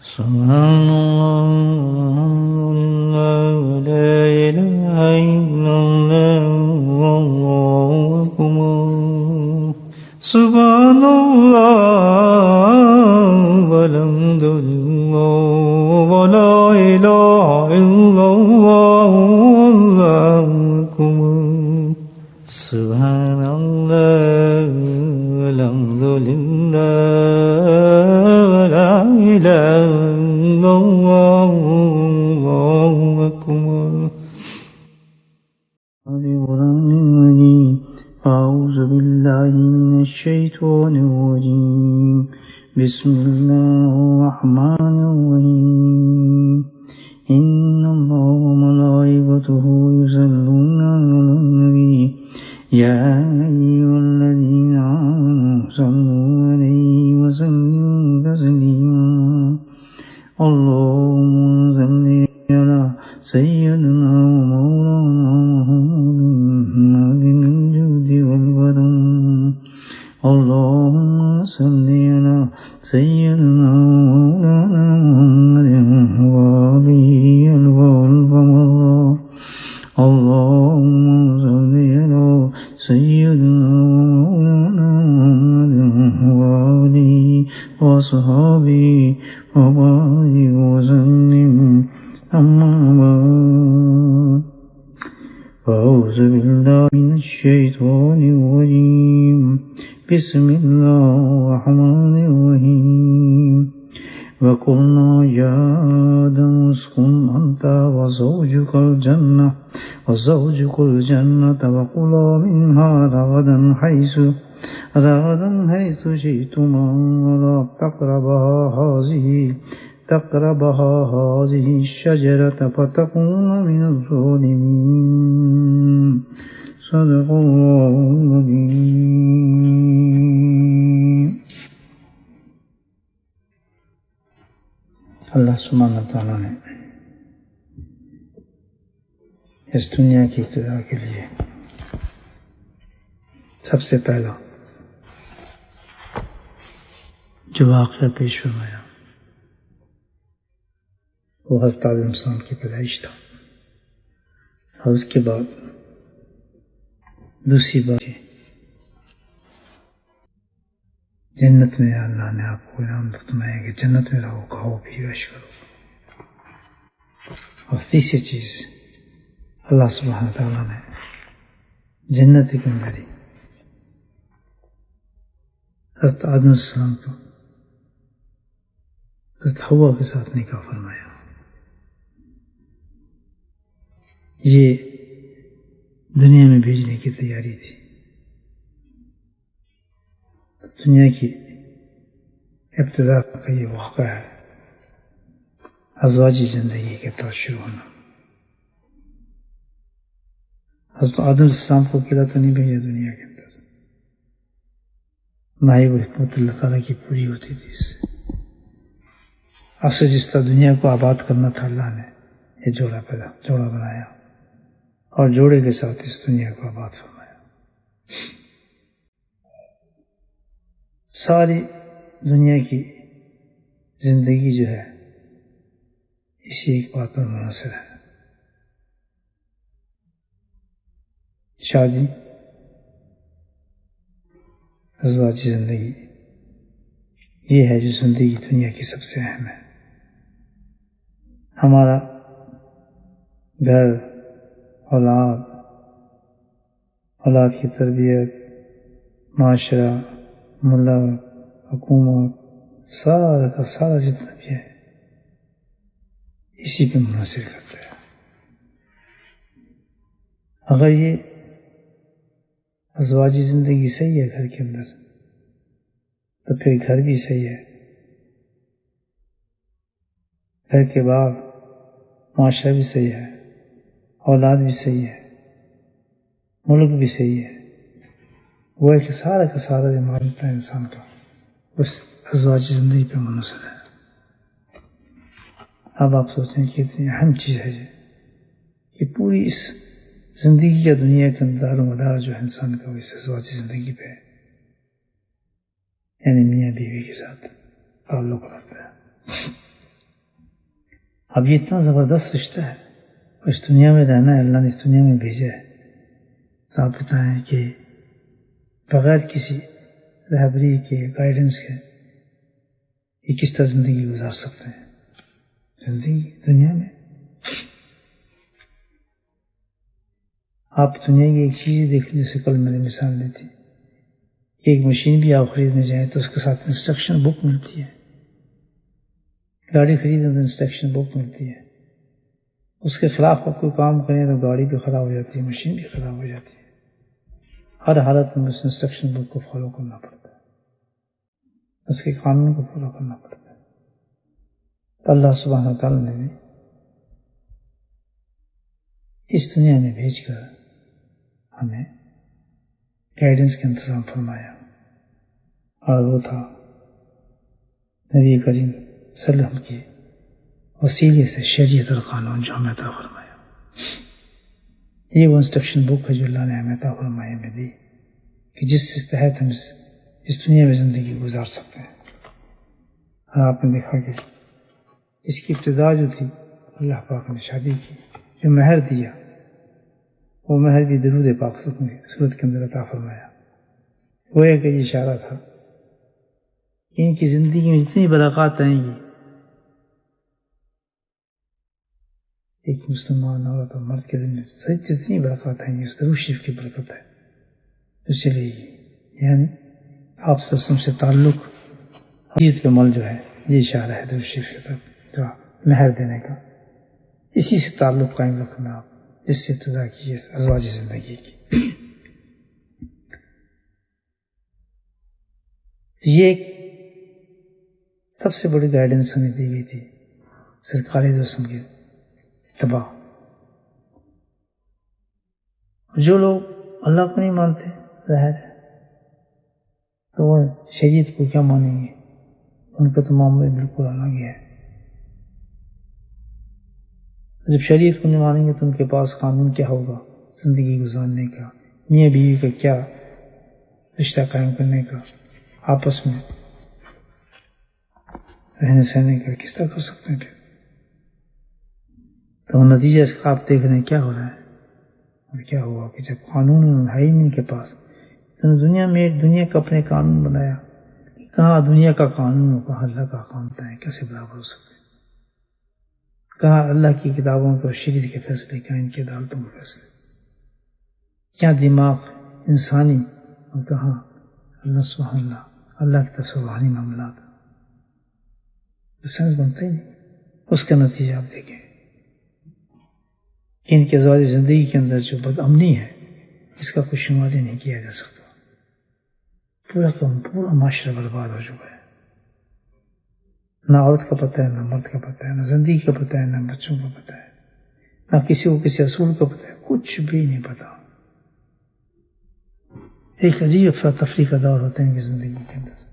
سبحان الله لا إله إلا الله والله أكبر سبحان الله والحمد لله ولا إله إلا الله والله أكبر سبحان الله والحمد لله ولا إله إلا الله والله أكبر أعوذ بالله من الشيطان الرجيم بسم الله الرحمن الرحيم إن الله وملائكته يصلون على النبي يا أيها الذين آمنوا صلوا عليه وسلموا تسليما اللهم صل على سيدنا ومولانا محمد الجود والكرم اللهم صل على سيدنا ومولانا محمد وآله الغالب اللهم صل على سيدنا ومولانا محمد وآله وصحبه وبارك وسلم أما بعد أعوذ بالله من الشيطان الرجيم بسم الله الرحمن الرحيم وقلنا يا آدم اسكن أنت وزوجك الجنة وكلا منها رغدا حيث شئتما ولا تقربها هذه الشجرة فتكون من الظالمين صدق الله العظيم. اللہ سبحانہ تعالیٰ نے اس دنیا کی ابتدا کے لیے سب سے پہلا جو واقعہ پیش فرمایا وہ حضرت آدم علیہ السلام کی پیدائش تھا، اور اس کے بعد دوسری بات جنت میں اللہ نے آپ کو انعام فرمایا کہ جنت میں رہو، کھاؤ پیو عیش کرو. اور تیسری چیز اللہ سبحانہ تعالیٰ نے جنت کے اندر ہی حضرت آدم علیہ السلام کو حضرت حوا کے ساتھ نکاح فرمایا. یہ دنیا میں بھیجنے کی تیاری تھی. دنیا کی ابتدا کا یہ واقعہ ہے، ازواجی زندگی کے طور شروع ہونا. حضرت آدم علیہ السلام کو اکیلا تو نہیں بھیجا دنیا کے اندر، نہ ہی وہ حکمت اللہ تعالیٰ کی پوری ہوتی تھی اس سے. اصل جس طرح دنیا کو آباد کرنا تھا اللہ نے یہ جوڑا بنایا اور جوڑے کے ساتھ اس دنیا کو آباد فرمایا. ساری دنیا کی زندگی جو ہے اسی ایک بات پر منحصر ہے، شادی، ازواجی زندگی. یہ ہے جو زندگی دنیا کی سب سے اہم ہے. ہمارا گھر، اولاد کی تربیت، معاشرہ، ملک، حکومت، سارا کا سارا جتنا بھی ہے اسی پہ منحصر کرتا ہے. اگر یہ ازواجی زندگی صحیح ہے گھر کے اندر تو پھر گھر بھی صحیح ہے، گھر کے بعد معاشرہ بھی صحیح ہے، اولاد بھی صحیح ہے، ملک بھی صحیح ہے. وہ ہے کہ سارا کا سارا جو مانتا ہے انسان کا اس ازواجی زندگی پہ منحصر ہے. اب آپ سوچیں کہ اتنی اہم چیز ہے کہ پوری اس زندگی کا دنیا کے دار و مدار جو ہے انسان کا وہ اس ازواجی زندگی پہ ہے، یعنی میاں بیوی کے ساتھ تعلق رکھتا ہے. اب یہ اتنا زبردست رشتہ ہے، اس دنیا میں رہنا ہے، اللہ نے اس دنیا میں بھیجا ہے، تو آپ بتائیں کہ بغیر کسی رہبری کے، گائیڈنس کے، یہ کس طرح زندگی گزار سکتے ہیں؟ زندگی دنیا میں آپ دنیا کی ایک چیز دیکھ لیں، جیسے کل میں نے مثال دی تھی، ایک مشین بھی آپ خریدنے جائیں تو اس کے ساتھ انسٹرکشن بک ملتی ہے، گاڑی خریدیں تو انسٹرکشن بک ملتی ہے، اس کے خلاف آپ کوئی کام کریں تو گاڑی بھی خراب ہو جاتی ہے، مشین بھی خراب ہو جاتی ہے، ہر حالت میں اس انسٹرکشن بک کو فالو کرنا پڑتا ہے، اس کے قانون کو فالو کرنا پڑتا ہے۔ اللہ سبحانہ وتعالی نے بھی اس دنیا میں بھیج کر ہمیں گائیڈنس کا انتظام فرمایا، اور وہ تھا نبی کریم صلی اللہ علیہ وسلم کے وسیلے سے شریعت اور قانون جو ہمیں عطا فرمایا۔ یہ وہ انسٹرکشن بک ہے جو اللہ نے ہمیں عطا فرمایا میں دی، کہ جس کے تحت ہم اس دنیا میں زندگی گزار سکتے ہیں۔ اور آپ نے دیکھا کہ اس کی ابتدا جو تھی، اللہ پاک نے شادی کی، جو مہر دیا وہ مہر بھی درود پاک صورت کے اندر عطا فرمایا۔ گویا کہ یہ اشارہ تھا کہ ان کی زندگی میں جتنی برکات آئیں گی، ایک مسلمان عورت اور مرد کے دل میں جتنی برکات آئیں گی، اس درود شریف کی برکت ہے جو چلے گی، یعنی آپ صلی اللہ علیہ وسلم سے تعلق عقیدت کا عمل جو ہے، یہ اشارہ ہے درود شریف کی طرف، جو مہر دینے کا، اسی سے تعلق قائم رکھنا آپ، جس سے ابتدا کی ازواجی زندگی کی۔ یہ ایک سب سے بڑی گائیڈنس ہمیں دی گئی تھی سرکار دو وسلم کی اتباع۔ جو لوگ اللہ کو نہیں مانتے، ظاہر ہے تو وہ شریعت کو کیا مانیں گے، ان کا تو معاملہ بالکل الگ ہے۔ جب شریعت کو نہیں مانیں گے تو ان کے پاس قانون کیا ہوگا زندگی گزارنے کا، میاں بیوی کا کیا رشتہ قائم کرنے کا، آپس میں رہنے سہنے کا کس طرح کر سکتے ہیں؟ پھر تو نتیجہ اس کا آپ دیکھ رہے ہیں کیا ہو رہا ہے، اور کیا ہوا کہ جب قانون ہے ہی نہیں کے پاس، تو دنیا میں دنیا کا اپنے قانون بنایا، کہاں دنیا کا قانون ہو، کہاں اللہ کا قانون ہے، کیسے برابر ہو سکتے ہیں؟ کہاں اللہ کی کتابوں کو، شریعت کے فیصلے، کہاں ان کی عدالتوں کے فیصلے، کیا دماغ انسانی، اور کہاں اللہ سبحانہ اللہ کی طرف سے روحانی معاملات، سینس بنتا ہی نہیں۔ اس کا نتیجہ آپ دیکھیں کہ ان کے ازواج زندگی کے اندر جو بد امنی ہے، اس کا کوئی شمار ہی نہیں کیا جا سکتا۔ پورا معاشرہ برباد ہو چکا ہے، نہ عورت کا پتہ ہے، نہ مرد کا پتہ ہے، نہ زندگی کا پتہ ہے، نہ بچوں کا پتہ ہے، نہ کسی کو کسی اصول کا پتہ ہے، کچھ بھی نہیں پتا۔ ایک عجیب افراتفری کا دور ہوتا ہے ان کی زندگی کے اندر،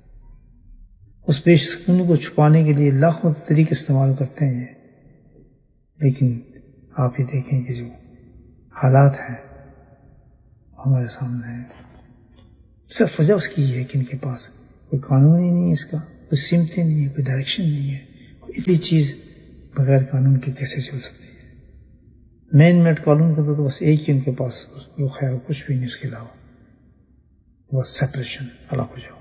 اس بے سکونی کو چھپانے کے لیے لاکھوں طریقے استعمال کرتے ہیں یہ، لیکن آپ یہ دیکھیں کہ جو حالات ہیں ہمارے سامنے ہیں، صرف وجہ اس کی یہ ہے کہ ان کے پاس کوئی قانون ہی نہیں ہے، اس کا کوئی سمت نہیں ہے، کوئی ڈائریکشن نہیں ہے، کوئی اتنی چیز بغیر قانون کے کیسے چل سکتی ہے؟ مین میڈ قانون کا تو بس ایک ہی ان کے پاس، وہ خیر کچھ بھی نہیں اس کے علاوہ، بس سیپریشن، الگ ہو جاؤ۔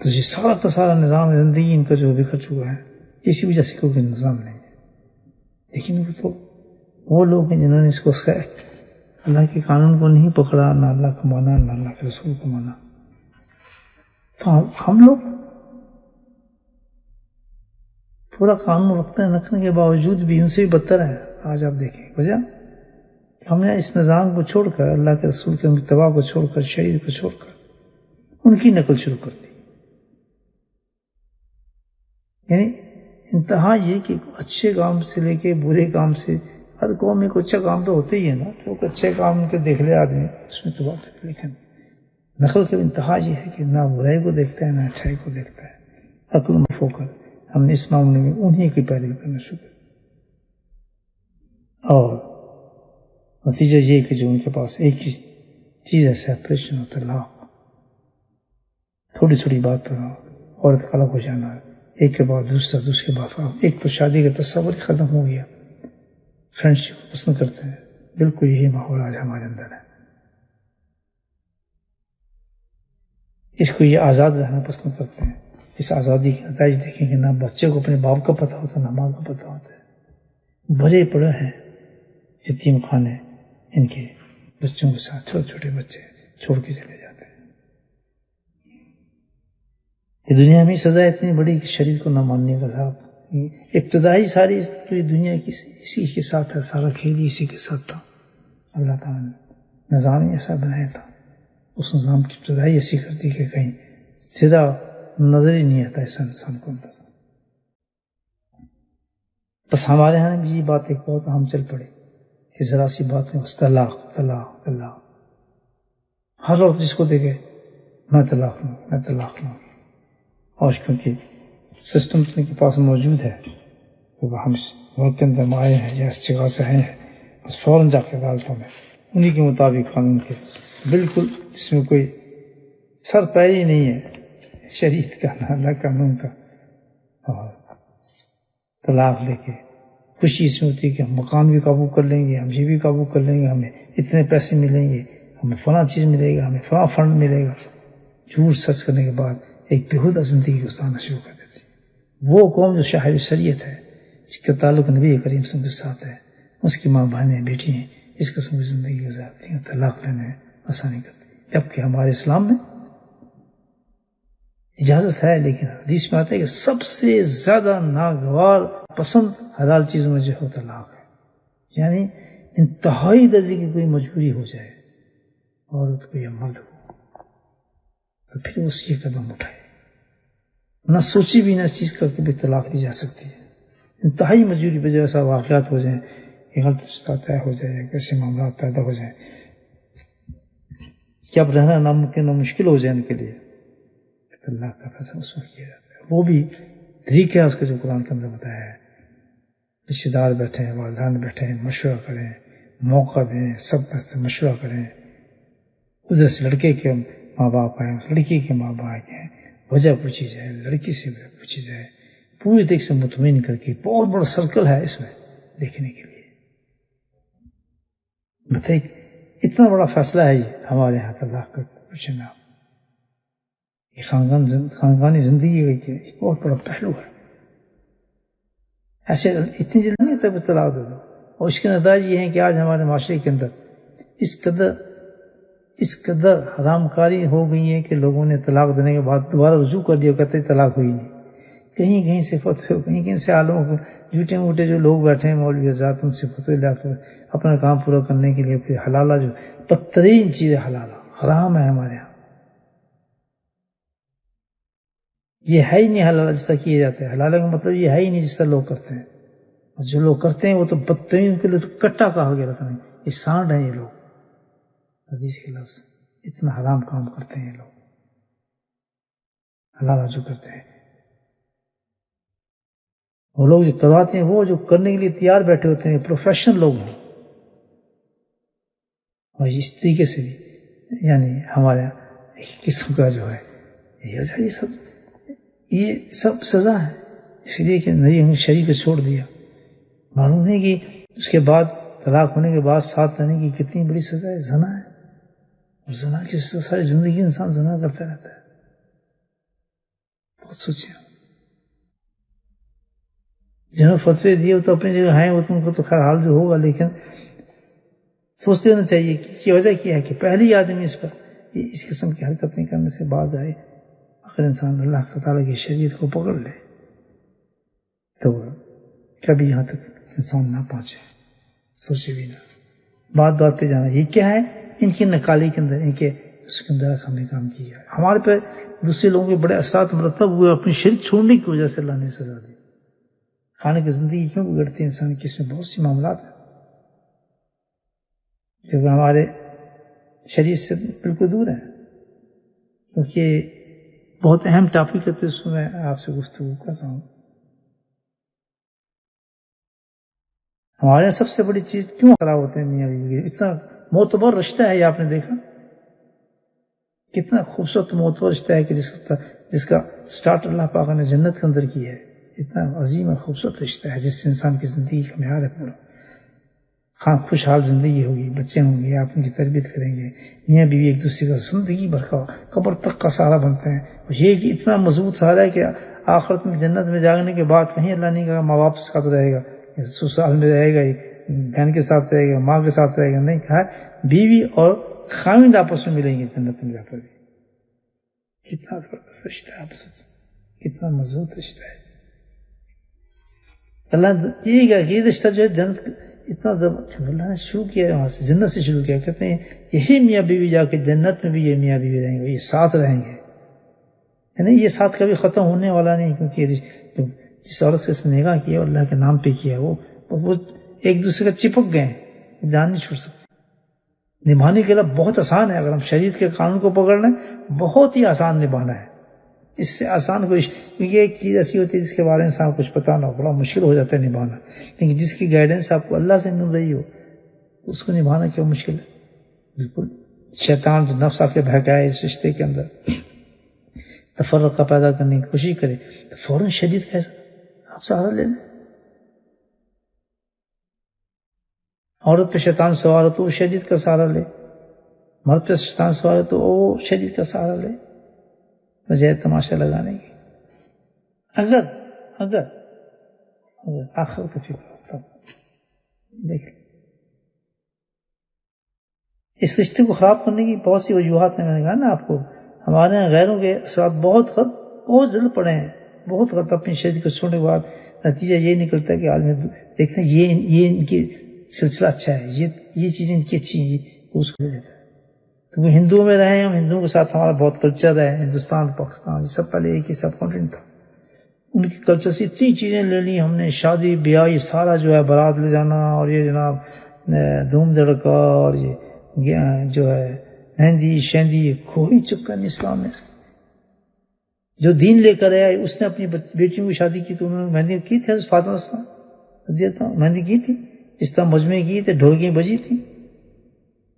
تو یہ سارا کا سارا نظام زندگی ان کا جو بکھر چکا ہے، اسی وجہ سے کوئی نظام نہیں ہے۔ لیکن وہ تو وہ لوگ ہیں جنہوں نے اس کو اللہ کے قانون کو نہیں پکڑا، نہ اللہ کو مانا، نہ اللہ کے رسول کو مانا۔ تو ہم لوگ پورا قانون رکھنے کے باوجود بھی ان سے بھی بدتر ہے۔ آج آپ دیکھیں وجہ، ہم نے اس نظام کو چھوڑ کر، اللہ کے رسول کے اتباع کو چھوڑ کر، شریعت کو چھوڑ کر ان کی نقل شروع کر دی۔ یعنی انتہا یہ کہ اچھے کام سے لے کے برے کام سے، ہر قوم میں کوئی اچھا کام تو ہوتا ہی ہے نا، تو اچھے کام کے دیکھ لے آدمی، اس میں تو بات ہے، لیکن نقل کی انتہا یہ ہے کہ نہ برائی کو دیکھتا ہے، نہ اچھائی کو دیکھتا ہے۔ عقل میں ہو کر ہم نے اس معاملے میں انہی کی پیروی کرنا شروع کر، اور نتیجہ یہ کہ جو ان کے پاس ایک ہی چیز ہے، سیپریشن اور طلاق، تھوڑی چھوٹی بات پر عورت کا الگ ہو جانا، ایک کے بعد دوسرا، دوسرے کے بعد ایک تو شادی کا تصور ہی ختم ہو گیا، فرینڈ شپ پسند کرتے ہیں، بالکل یہی ماحول آج ہمارے اندر ہے. اس کو یہ آزاد رہنا پسند کرتے ہیں. اس آزادی کے نتائج دیکھیں کہ نہ بچے کو اپنے باپ کا پتہ ہوتا نہ ماں کا پتہ ہوتا ہے. بڑے پڑے ہیں یتیم خانے ان کے بچوں کے ساتھ، چھوٹے چھوٹے بچے چھوڑ کے چلے جاتے ہیں. یہ دنیا میں سزا اتنی بڑی کہ شریعت کو نہ ماننے کا صاحب ابتدائی ساری پوری دنیا کی اسی کے ساتھ ہے، سارا کھیل ہی اسی کے ساتھ تھا. اللہ تعالیٰ نے نظام ایسا بنایا تھا، اس نظام کی ابتدائی ایسی کر دی کہ کہیں سیدھا نظر ہی نہیں آتا ایسا انسان کو اندر. بس ہمارے ہاں بھی یہ بات ایک بہت ہم چل پڑے کہ ذرا سی بات میں طلاق طلاق طلاق، ہر وقت جس کو دیکھے میں طلاق لوں میں طلاق لوں. اور کیونکہ سسٹم کے پاس موجود ہے تو ہم اس ملک کے اندر آئے ہیں یا اس جگہ سے آئے ہیں، بس فوراً جا کے عدالتوں میں انہی کے مطابق قانون کے بالکل اس میں کوئی سر پیر ہی نہیں ہے شریعت کا نہ اللہ قانون کا. اور طلاق لے کے خوشی اس میں ہوتی ہے کہ ہم مکان بھی قابو کر لیں گے، ہم یہ بھی قابو کر لیں گے، ہمیں اتنے پیسے ملیں گے، ہمیں فلاں چیز ملے گا، ہمیں فلاں فنڈ ملے گا. جھوٹ سچ کرنے کے بعد ایک بےہودہ زندگی گزارنا شروع کر دیتی ہے. وہ قوم جو شاہد شریعت ہے، جس کا تعلق نبی کریم صلی اللہ علیہ وسلم کے ساتھ ہے، اس کی ماں بہنیں بیٹی ہیں، اس قسم کی زندگی گزارتی ہیں، طلاق لینے میں آسانی کرتی ہے. جبکہ ہمارے اسلام میں اجازت ہے، لیکن حدیث میں آتا ہے کہ سب سے زیادہ ناگوار پسند حلال چیزوں میں جو ہے طلاق ہے. یعنی انتہائی درجے کی کوئی مجبوری ہو جائے عورت کو یا مرد کو تو پھر اس یہ قدم اٹھائے، نہ سوچی بھی نہ اس چیز کا کہ بھی طلاق دی جا سکتی ہے. انتہائی مجبوری پہ جو ایسا واقعات ہو جائیں کہ غلط رشتہ طے ہو جائے یا کیسے معاملات پیدا ہو جائیں کہ اب رہنا ناممکن اور مشکل ہو جائے ان کے لیے، اللہ کا فیصلہ اس وقت کیا جاتا ہے. وہ بھی طریقہ ہے اس کا جو قرآن کے اندر بتایا ہے. رشتے دار بیٹھے ہیں، والدین بیٹھے ہیں، مشورہ کریں، موقع دیں، سب سے مشورہ کریں. ادھر سے لڑکے کے ماں باپ آئے، لڑکی کے ماں باپ آئے، وجہ پوچھی جائے، لڑکی سے وجہ پوچھی جائے، پوری طریقے سے مطمئن کر کے. بہت بڑا سرکل ہے اس میں دیکھنے کے لیے. بتائیے اتنا بڑا فیصلہ ہے یہ ہمارے یہاں طلاق کا پوچھنا. یہ خاندانی زندگی کا بہت بڑا پہلو ہے. ایسے اتنی جلدی نہیں ہوتا کہ طلاق دے دو. اور اس کے نتائج یہ ہیں کہ آج ہمارے معاشرے کے اندر اس قدر حرام کاری ہو گئی ہے کہ لوگوں نے طلاق دینے کے بعد دوبارہ رجوع کر لیا، کہتے طلاق ہوئی نہیں. کہیں کہیں سے فتوے، کہیں سے عالموں جھوٹے موٹے جو لوگ بیٹھے ہیں مولوی حضرات، ان سے فتوے لا کر اپنا کام پورا کرنے کے لیے پھر حلالہ جو بدترین چیز ہے حلالہ حرام ہے ہمارے یہاں. یہ ہے ہی نہیں حلالہ جس طرح کیے جاتے ہیں. حلالہ کا مطلب یہ ہے ہی نہیں جس طرح لوگ کرتے ہیں. اور جو لوگ کرتے ہیں وہ تو بدترین کے لیے تو کٹا کہا گیا رہتا ہے. یہ سانڈ ہیں یہ لوگ، حدیث کے لفظ. اتنا حرام کام کرتے ہیں یہ لوگ حلالہ جو کرتے ہیں. وہ لوگ جو کرواتے ہیں، وہ جو کرنے کے لیے تیار بیٹھے ہوتے ہیں پروفیشنل لوگ ہیں. اور اس طریقے سے بھی یعنی ہمارے ایک قسم کا جو ہے یہ سب سزا ہے. اس لیے کہ نبی شریعت کو چھوڑ دیا. معلوم ہے کہ اس کے بعد طلاق ہونے کے بعد ساتھ رہنے کی کتنی بڑی سزا ہے. زنا ہے، اور زنا کی ساری زندگی انسان زنا کرتا رہتا ہے. بہت سوچیں. جنہوں فتوے دیے وہ تو اپنی جگہ ہیں، وہ تم کو تو خیر حال جو ہوگا، لیکن سوچتے ہونا چاہیے کہ وجہ کیا ہے کہ پہلی آدمی اس پر اس قسم کی حرکتیں کرنے سے باز آئے. اگر انسان اللہ تعالیٰ کی شریعت کو پکڑ لے تو کبھی یہاں تک انسان نہ پہنچے. سوچے بھی نہ، بات بات پہ جانا. یہ کیا ہے؟ ان کی نکالی کے اندر، ان کے اس کے اندر ہم نے کام کیا ہے. ہمارے پہ دوسرے لوگوں کے بڑے اثرات مرتب ہوئے اپنی شرک چھوڑنے کی وجہ سے اللہ نے سزا دی. کھانے کی زندگی کیوں بگڑتی ہے انسان کی؟ اس میں بہت سی معاملات ہیں جو ہمارے شریعت سے بالکل دور ہیں. کیونکہ بہت اہم ٹاپک ہے تو اس میں آپ سے گفتگو کر رہا ہوں. ہمارے سب سے بڑی چیز کیوں خراب ہوتے ہیں میاں بیوی کے؟ اتنا معتبر رشتہ ہے، یہ آپ نے دیکھا کتنا خوبصورت معتبر رشتہ ہے کہ جس جس کا سٹارٹ اللہ پاک نے جنت کے اندر کی ہے. اتنا عظیم اور خوبصورت رشتہ ہے جس سے انسان کی زندگی کا معیار ہے پورا. ہاں خوشحال زندگی ہوگی، بچے ہوں گے، آپ ان کی تربیت کریں گے، میاں بیوی ایک دوسرے کا زندگی بھر کا قبر تک کا سہارا بنتے ہیں. یہ کہ اتنا مضبوط سہارا ہے کہ آخرت میں جنت میں جانے کے بعد کہیں اللہ نہیں کہا ماں باپ کے ساتھ رہے گا، سسرال میں رہے گا، بہن کے ساتھ رہے گا، ماں کے ساتھ رہے گا، نہیں کہا بیوی اور خاوند آپس میں ملیں گے جنت میں جا کر. کتنا زبردست رشتہ ہے آپس میں، کتنا مضبوط رشتہ ہے. اللہ یہ کہ یہ رشتہ جو ہے جنت اتنا زبردست اللہ نے شروع کیا ہے وہاں سے، جنت سے شروع کیا. کہتے ہیں یہی میاں بیوی جا کے جنت میں بھی یہ میاں بیوی رہیں گے، یہ ساتھ رہیں گے. یعنی یہ ساتھ کبھی ختم ہونے والا نہیں، کیونکہ جس عورت سے اس نے نکاح کیا اللہ کے نام پہ کیا وہ ایک دوسرے کا چپک گئے، جان نہیں چھوڑ سکتے. نبھانے کے لیے بہت آسان ہے، اگر ہم شریعت کے قانون کو پکڑ لیں بہت ہی آسان نبھانا ہے. اس سے آسان کوئی، کیونکہ ایک چیز ایسی ہوتی ہے جس کے بارے میں انسان کچھ پتا نہ ہو بڑا مشکل ہو جاتا ہے نبھانا، لیکن جس کی گائیڈنس آپ کو اللہ سے مل رہی ہو اس کو نبھانا کیوں مشکل ہے. بالکل شیطان جو نفس آپ کے بہکائے اس رشتے کے اندر تفرقہ پیدا کرنے کی کوشش کرے تو فوراً شدید کا آپ سہارا لے لیں. عورت پہ شیطان سوار ہو تو وہ شدید کا سہارا لے، مرد پہ شیطان سوار ہو تو وہ شدید کا سہارا لے، بجائے تماشا لگانے کی. اگر آخر تو فکر دیکھ اس رشتے کو خراب کرنے کی بہت سی وجوہات ہیں. میں نے کہا نا آپ کو ہمارے یہاں غیروں کے اثرات بہت جلد پڑے ہیں، بہت غلط. اپنی شدید کو چھوڑنے کے بعد نتیجہ یہ نکلتا ہے کہ آدمی دیکھتے ہیں یہ ان کی سلسلہ اچھا ہے، یہ چیزیں ان کی اچھی ہیں، اس کو لیتا ہے. تو وہ ہندوؤں میں رہے، ہم ہندوؤں کے ساتھ ہمارا بہت کلچر ہے. ہندوستان پاکستان یہ سب پہلے ایک ہی سب کانٹیننٹ تھا. ان کی کلچر سے اتنی چیزیں لے لی ہم نے، شادی بیاہ یہ سارا جو ہے بارات لے جانا اور یہ جناب دھوم دھڑکا اور یہ جو ہے مہندی شہندی کوئی چکر نہیں اسلام میں. جو دین لے کر آیا اس نے اپنی بیٹیوں کی شادی کی تو انہوں نے مہندی کی تھی. فاطمہ اسلام مہندی کی تھی، اس طرح مجمع کی تھے، ڈھولکیاں بجی تھی،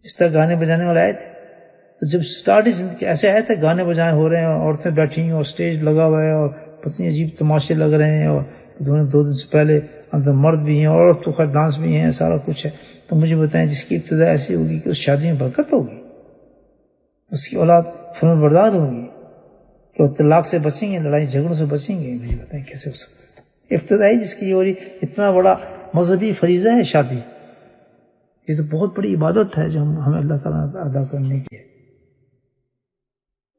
اس طرح گانے بجانے والے آئے تھے. تو جب سٹارٹ زندگی ایسے آئے تھے گانے بجانے ہو رہے ہیں اور عورتیں بیٹھی ہیں اور سٹیج لگا ہوا ہے اور پتنی عجیب تماشے لگ رہے ہیں اور 2 دن سے پہلے اندر مرد بھی ہیں اور تو خیر ڈانس بھی ہیں، سارا کچھ ہے. تو مجھے بتائیں جس کی ابتدا ایسی ہوگی کہ اس شادی میں برکت ہوگی، اس کی اولاد فرمان بردار ہوگی، کہ وہ طلاق سے بچیں گے، لڑائی جھگڑوں سے بچیں گے، مجھے بتائیں کیسے ہو سکتا ہے. ابتدائی جس کی یہ ہو رہی اتنا بڑا مذہبی فریضہ ہے شادی، یہ تو بہت بڑی عبادت ہے جو ہمیں اللہ تعالیٰ نے ادا کرنے کی ہے.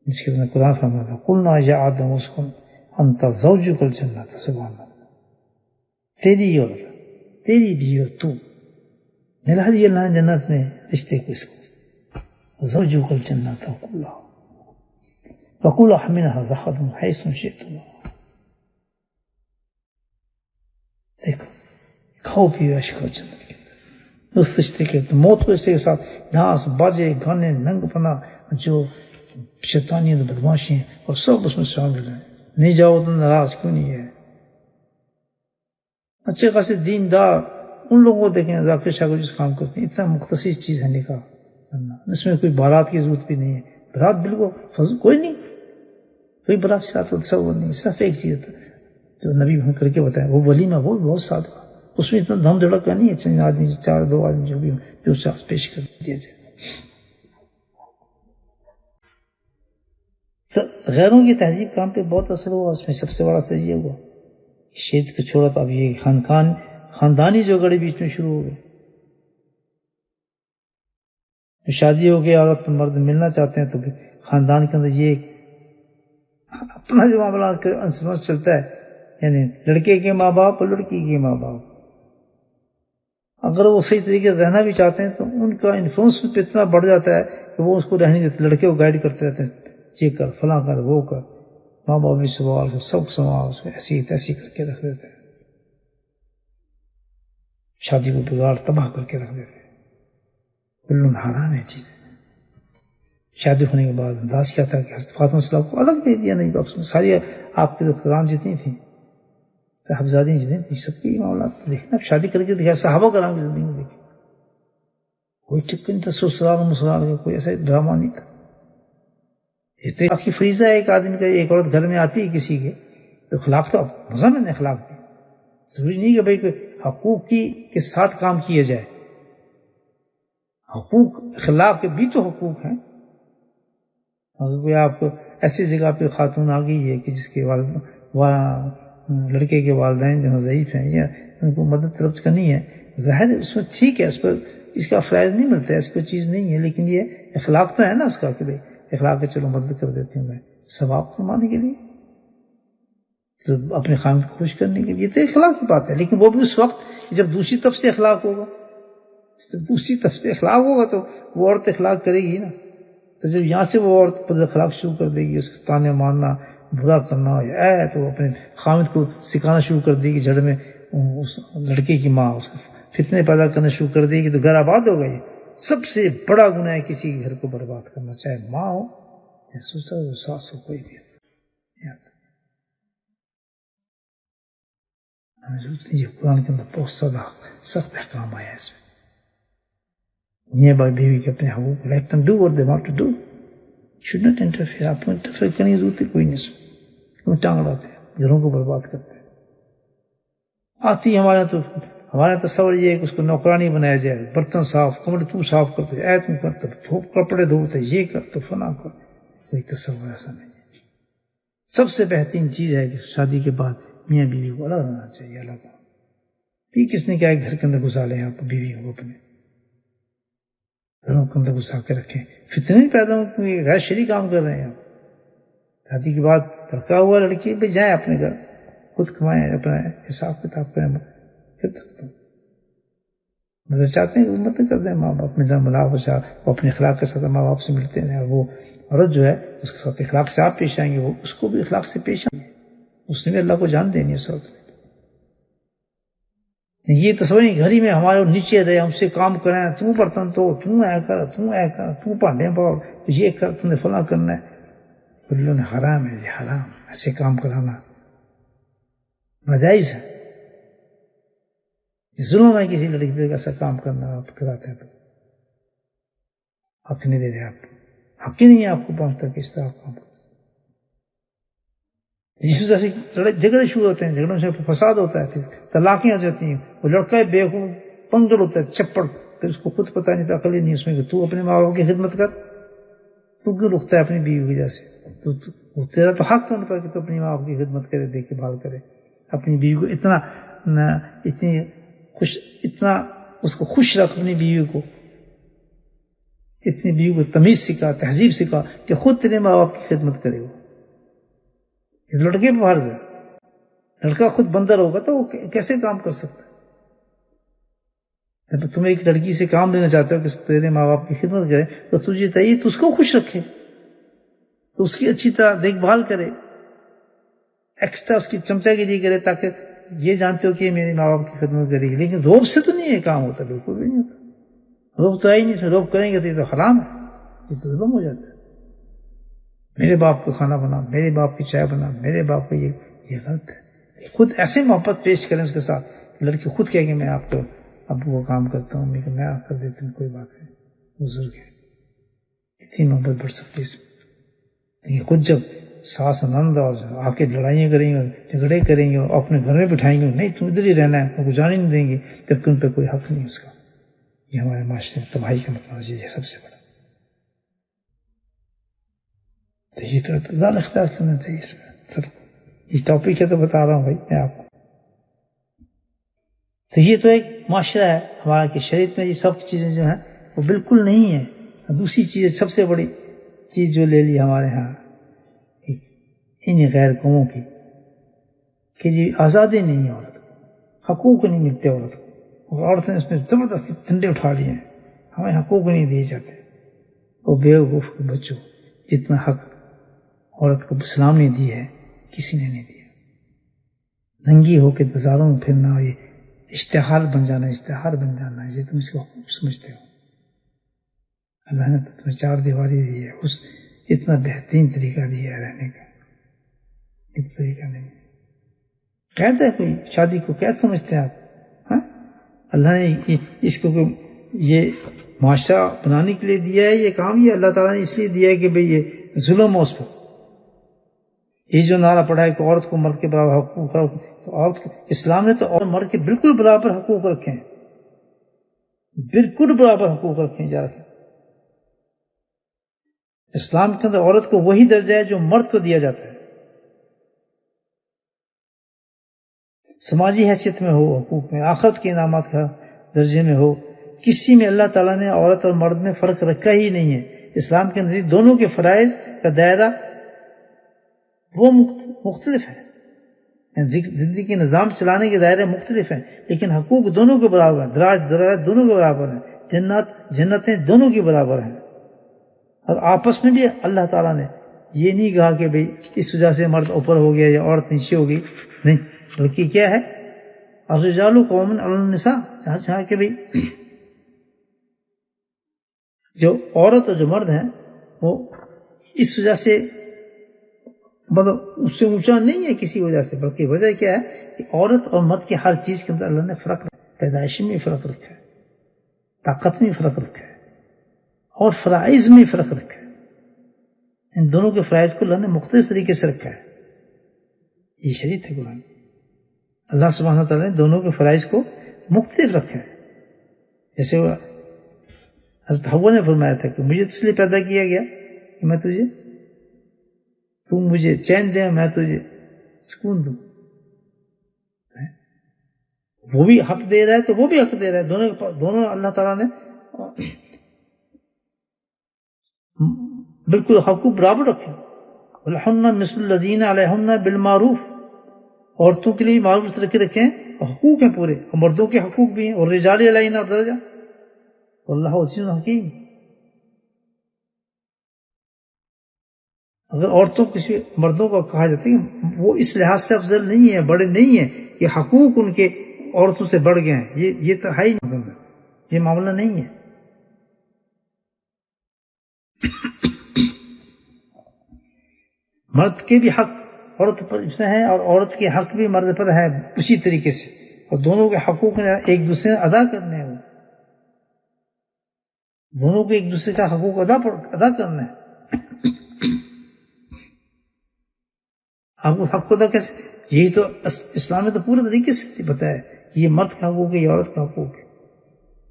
جس کے اندر قرآن فرماتا ہے قلنا یا آدم اسکن انت زوجک الجنت، سبحان اللہ، تیری عورت تیری بھی اور تو ملا دی اللہ نے جنت میں رشتے کو، اس کو زوجک الجنت وقولا منها رغدا حيث شئتم. دیکھو کھاؤ پیو عیش کرو جنت کے اندر. اس رشتے کے موت کو رشتے کے ساتھ ڈانس باجے گانے ننگ پنا جو شیطانیت بدماشی ہیں اور سب اس میں شامل ہیں. نہیں جاؤ تو ناراض کیوں نہیں ہے. اچھے خاصے دیندار ان لوگوں کو دیکھیں ذاکر شاگر جس کام کرتے ہیں. اتنا مختصر چیز ہے نکاح کرنا، اس میں کوئی بارات کی ضرورت بھی نہیں ہے. بارات بالکل فضول کوئی نہیں، کوئی برات ساتھ تصور نہیں. صرف ایک چیز جو نبی ہم کر کے بتایا وہ ولیمہ، وہ بہت سادہ، اس میں اتنا دھم دھڑکا نہیں ہے. چند آدمی 2 آدمی جو بھی جو شخص پیش کر دیا جائے. غیروں کی تہذیب کام پہ بہت اثر ہوا. اس میں سب سے بڑا اثر یہ ہوا شید کو چھوڑا تو اب یہ خاندانی جو گڑے بیچ میں شروع ہو گئے. شادی ہو گئی عورت مرد ملنا چاہتے ہیں تو خاندان کے اندر یہ اپنا جو معاملہ سمجھ چلتا ہے، یعنی لڑکے کے ماں باپ اور لڑکی کے ماں باپ اگر وہ صحیح طریقے سے رہنا بھی چاہتے ہیں تو ان کا انفلوئنس پہ اتنا بڑھ جاتا ہے کہ وہ اس کو رہنے دیتے، لڑکے کو گائیڈ کرتے رہتے ہیں، یہ کر فلاں کر وہ کر. ماں باپ بھی سوال سب سوال اس کو ایسی تیسی کر کے رکھ دیتے ہیں، شادی کو بگاڑ تباہ کر کے رکھ دیتے ہیں. کلن حرام ہے چیزیں. شادی ہونے کے بعد انداز کیا تھا کہ حضرت فاطمہ السلام کو الگ دے دیا. نہیں باپ ساری آپ کے خدام جتنی تھیں صاحبزادی جتنی تھیں سب کی معاملات دیکھنا. شادی کر کے دیکھا صحابہ کرام کی زندگی میں دیکھیں کوئی چکر نہیں تھا. سسرال مسرال کا کوئی ایسا ڈرامہ نہیں تھا. یہ تو اخلاقی فریضہ ہے ایک آدمی کا. ایک عورت گھر میں آتی ہے کسی کے تو اخلاق تو مضمن ہے اخلاق بھی. ضروری نہیں کہ بھائی حقوق کے ساتھ کام کیا جائے. حقوق اخلاق کے بھی تو حقوق ہیں. اگر کوئی آپ کو ایسی جگہ پہ خاتون آ گئی ہے کہ جس کے لڑکے کے والدین جو ضعیف ہیں یا ان کو مدد طلب کرنی ہے، ظاہر ہے اس میں ٹھیک ہے، اس پر اس کا فائدہ نہیں ملتا ہے، اس کو چیز نہیں ہے، لیکن یہ اخلاق تو ہے نا اس کا کہ بھائی اخلاق ہے، چلو مدد کر دیتی ہوں میں ثواب کمانے کے لیے، تو اپنے خامد کو خوش کرنے کے لیے. تو اخلاق کی بات ہے، لیکن وہ بھی اس وقت جب دوسری طرف سے اخلاق ہوگا. جب دوسری طرف سے اخلاق ہوگا تو وہ عورت اخلاق کرے گی نا. تو جب یہاں سے وہ عورت بد اخلاق شروع کر دے گی، اس کے تانے مارنا، برا کرنا، تو اپنے خامد کو سکھانا شروع کر دے گی. جڑ میں اس لڑکے کی ماں اس کو فتنے پیدا کرنا شروع کر دے گی تو گھر آباد ہوگا. یہ سب سے بڑا گناہ ہے کسی کے گھر کو برباد کرنا، چاہے ماں ہو چاہے سسر ہو ساس ہو کوئی بھی. یہ قرآن کے اندر بہت سخت احکام آیا ہے اس میں. یہ بھائی بیوی کے اپنے حقوق let them do what they want to do. should not interfere. آپ کو انٹرفیئر کرنے کی ضرورت کوئی نہیں. کیوں ٹانگ اڑاتے ہیں، گھروں کو برباد کرتے ہیں. آتی ہے ہمارا تصور یہ ہے کہ اس کو نوکرانی بنایا جائے، برتن صاف، کمرے تو صاف کرتے، تم کرتے، کپڑے دھوتے، یہ کر تو فلاں کر. کوئی تصور ایسا نہیں ہے. سب سے بہترین چیز ہے کہ شادی کے بعد میاں بیوی کو الگ رہنا چاہیے. الگ بھی کس نے کیا گھر کے اندر گھسا لیں آپ بیوی کو، اپنے گھروں کے اندر گھسا کے رکھیں، فتنے نہیں پیدا ہوں کیونکہ غیر شرعی کام کر رہے ہیں آپ. شادی کے بعد لڑکا ہوا لڑکی پہ جائیں اپنے گھر، خود کمائیں، اپنا حساب کتاب کریں، پھر تک مدد چاہتے ہیں مدد کر دیں. ماں باپ اپنے گھر ملا بچا، وہ اپنے اخلاق کے ساتھ ماں باپ سے ملتے ہیں. وہ عورت جو ہے اس کے ساتھ اخلاق سے آپ پیش آئیں گے، وہ اس کو بھی اخلاق سے پیش آئیں گے. اس نے بھی اللہ کو جان دینی ہے اس وقت. یہ تصور نہیں گھر ہی میں ہمارے نیچے رہے، ہم سے کام کریں، تو برتن تو تم اے کر، تم اے کر، تم پانڈے پاؤ، یہ کر، تم نے فلاں کرنا ہے. اللہ نے حرام ہے، یہ حرام. ایسے کام کرانا ناجائز ہے. ظلم ہے کسی لڑکی پہ ایسا کام کرنا. آپ کراتے ہیں تو حق نہیں دے رہے، آپ حق ہی نہیں ہے آپ کو پہنچتا کہ اس طرح آپ کام کرتے. جس وجہ سے جھگڑے شروع ہوتے ہیں، جھگڑوں سے فساد ہوتا ہے، پھر طلاقیں ہو جاتی ہیں. وہ لڑکا بیوقوف پنگڑ ہوتا ہے، چپڑ، پھر اس کو خود پتہ نہیں، عقل ہی نہیں اس میں کہ تو اپنے ماں باپ کی خدمت کر. تو کیوں رکتا ہے اپنی بیوی کی وجہ سے؟ تو تیرا تو حق ہے ان پر کہ تو اپنی ماں باپ کی خدمت کرے، دیکھ بھال کرے. اپنی بیوی کو اتنا اس کو خوش رکھ، اپنی بیوی کو اتنی بیوی کو تمیز سکھا، تہذیب سکھا کہ خود تیرے ماں باپ کی خدمت کرے. وہ لڑکے پہ فرض ہے. لڑکا خود بندر ہوگا تو وہ کیسے کام کر سکتا ہے؟ جب تم ایک لڑکی سے کام لینا چاہتے ہو کہ تیرے ماں باپ کی خدمت کرے تو تجھے چاہیے تو اس کو خوش رکھے، تو اس کی اچھی طرح دیکھ بھال کرے، ایکسٹرا اس کی چمچہ گیری کرے، تاکہ یہ جانتے ہو کہ میرے ماں باپ کی خدمت کرے گی. لیکن روب سے تو نہیں یہ کام ہوتا، بالکل بھی نہیں ہوتا. روب تو ہے ہی نہیں. اس میں روب کریں گے تو یہ تو حرام ہے، اس تو ظلم ہو جاتا ہے. میرے باپ کو کھانا بنا، میرے باپ کی چائے بنا، میرے باپ کو یہ غلط ہے. خود ایسے محبت پیش کریں اس کے ساتھ، لڑکی خود کہے کہ میں آپ کو ابو کو کام کرتا ہوں، میں آپ کر دیتا ہوں، کوئی بات نہیں، بزرگ ہے. اتنی محبت بڑھ سکتی اس میں. لیکن خود جب ساس نند اور آ کے لڑائیاں کریں گے، جھگڑے کریں گے، اور اپنے گھر میں بٹھائیں گے، نہیں تم ادھر ہی رہنا ہے، ان کو جانے نہیں دیں گے، جبکہ ان پہ کوئی حق نہیں اس کا. یہ ہمارے معاشرے میں تباہی کا مطلب یہ ہے سب سے بڑا. تو یہ تو اعتدال اختیار کرنا چاہیے اس میں. سر یہ ٹاپک ہے تو بتا رہا ہوں بھائی میں آپ کو. تو یہ تو ایک معاشرہ ہے ہمارا کہ شریعت میں یہ سب چیزیں جو ہیں وہ بالکل نہیں ہیں. دوسری چیز سب سے بڑی چیز جو لے لی ہمارے ہاں ان غیر قوموں کی کہ جی آزادی نہیں ہے عورت کو، حقوق نہیں ملتے عورت کو، اور عورتیں اس میں زبردستی ڈنڈے اٹھا لیے ہیں، ہمیں حقوق نہیں دیے جاتے. وہ بیوقوف کے بچوں، جتنا حق عورت کو اسلام نے دی ہے کسی نے نہیں دیا. ننگی ہو کے بازاروں میں پھرنا، یہ اشتہار بن جانا، یہ تم اس کو حقوق سمجھتے ہو. اللہ نے تمہیں چار دیواری دی ہے، اس اتنا بہترین طریقہ دیا ہے رہنے کا، ایک طریقہ نہیں. قید ہے کوئی شادی کو قید سمجھتے ہیں آپ؟ ہاں اللہ نے اس کو یہ معاشرہ بنانے کے لیے دیا ہے یہ کام، یہ اللہ تعالیٰ نے اس لیے دیا ہے کہ بھئی یہ ظلم ہو اس پر. یہ جو نعرہ پڑھا ہے کہ عورت کو مرد کے برابر حقوق ہے، عورت کو اسلام نے تو مرد کے بالکل برابر حقوق رکھے ہیں، بالکل برابر حقوق رکھے ہیں. جا رکھے اسلام کے اندر عورت کو وہی درجہ ہے جو مرد کو دیا جاتا ہے، سماجی حیثیت میں ہو، حقوق میں، آخرت کے انعامات کا درجے میں ہو. کسی میں اللہ تعالیٰ نے عورت اور مرد میں فرق رکھا ہی نہیں ہے. اسلام کے نزدیک دونوں کے فرائض کا دائرہ وہ مختلف ہے، زندگی کے نظام چلانے کے دائرے مختلف ہیں، لیکن حقوق دونوں کے برابر ہیں، درجات دونوں کے برابر ہیں، جنتیں دونوں کی برابر ہیں. اور آپس میں بھی اللہ تعالیٰ نے یہ نہیں کہا کہ بھئی اس وجہ سے مرد اوپر ہو گیا یا عورت نیچے ہو گئی، نہیں، بلکہ کیا ہے الرجال قوامون علی النساء، جہاں کہ بھئی جو عورت اور جو مرد ہیں وہ اس وجہ سے مطلب اس سے اونچا نہیں ہے کسی وجہ سے، بلکہ وجہ کیا ہے کہ عورت اور مرد کی ہر چیز کے اندر اللہ نے فرق رکھا، پیدائشی میں فرق رکھا ہے، طاقت میں فرق رکھا ہے، اور فرائض میں فرق رکھا ہے. ان دونوں کے فرائض کو اللہ نے مختلف طریقے سے رکھا ہے. یہ شریعت ہے قرآن. اللہ سبحانہ تعالیٰ نے دونوں کے فرائض کو مختلف رکھا ہے. جیسے وہ حضرت حوا نے فرمایا تھا کہ مجھے اس لیے پیدا کیا گیا کہ میں تجھے، تم مجھے چین دے، میں تجھے سکون دوں. وہ بھی حق دے رہا ہے تو وہ بھی حق دے رہا ہے. دونوں اللہ تعالیٰ نے بالکل حقوق برابر رکھے. وَلَهُنَّ مِثْلُ الَّذِينَ عَلَيْهُنَّ بِالْمَعْرُوفِ، عورتوں کے لیے معروف طریقے رکھے ہیں، حقوق ہیں پورے، اور مردوں کے حقوق بھی ہیں. اور رجال علیہن درجہ، واللہ عزیز حکیم. اگر عورتوں کسی مردوں کو کہا جاتا ہے کہ وہ اس لحاظ سے افضل نہیں ہے، بڑے نہیں ہیں کہ حقوق ان کے عورتوں سے بڑھ گئے ہیں، یہ تو ہے ہی نہیں، یہ معاملہ نہیں ہے. مرد کے بھی حق عورت پر ہے اور عورت کے حق بھی مرد پر ہے اسی طریقے سے، اور دونوں کے حقوق ایک دوسرے سے ادا کرنے ہیں. دونوں کو ایک دوسرے کا حقوق ادا کرنا ہے. آپ کو حق ادا کیسے؟ یہی تو اسلام نے تو پورے طریقے سے بتایا یہ مرد کا حقوق ہے، یہ عورت کا حقوق ہے.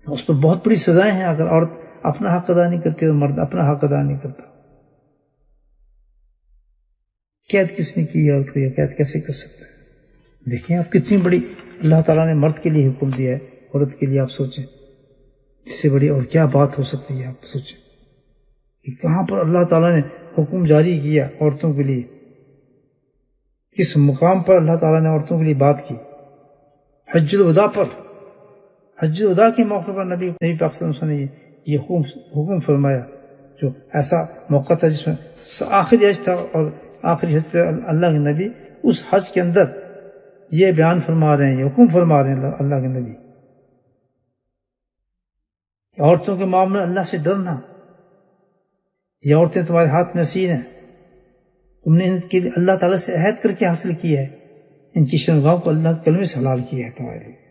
اس پر بہت بڑی سزائیں ہیں اگر عورت اپنا حق ادا نہیں کرتی اور مرد اپنا حق ادا نہیں کرتا. قید کس نے کی عورت کو، یہ قید کیسے کر سکتا ہے؟ دیکھیں آپ کتنی بڑی اللہ تعالیٰ نے مرد کے لیے حکم دیا ہے، عورت کے لیے آپ سوچیں اس سے بڑی اور کیا بات ہو سکتی ہے. آپ سوچیں کہ کہاں پر اللہ تعالیٰ نے حکم جاری کیا عورتوں کے لیے، کس مقام پر اللہ تعالیٰ نے عورتوں کے لیے بات کی. حج الوداع پر، حج الوداع کے موقع پر نبی پاک صلی اللہ علیہ وسلم نے یہ حکم فرمایا، جو ایسا موقع تھا جس میں آخری حج تھا، اور آخری حج پہ اللہ کے نبی اس حج کے اندر یہ بیان فرما رہے ہیں، یہ حکم فرما رہے ہیں اللہ کے نبی. عورتوں کے معاملے اللہ سے ڈرنا، یہ عورتیں تمہارے ہاتھ میں اسیر ہیں، تم نے ان کے لیے اللہ تعالیٰ سے عہد کر کے حاصل کیا ہے، ان کی شرمگاہوں کو اللہ کے کلمے سے حلال کیا ہے تمہارے لیے.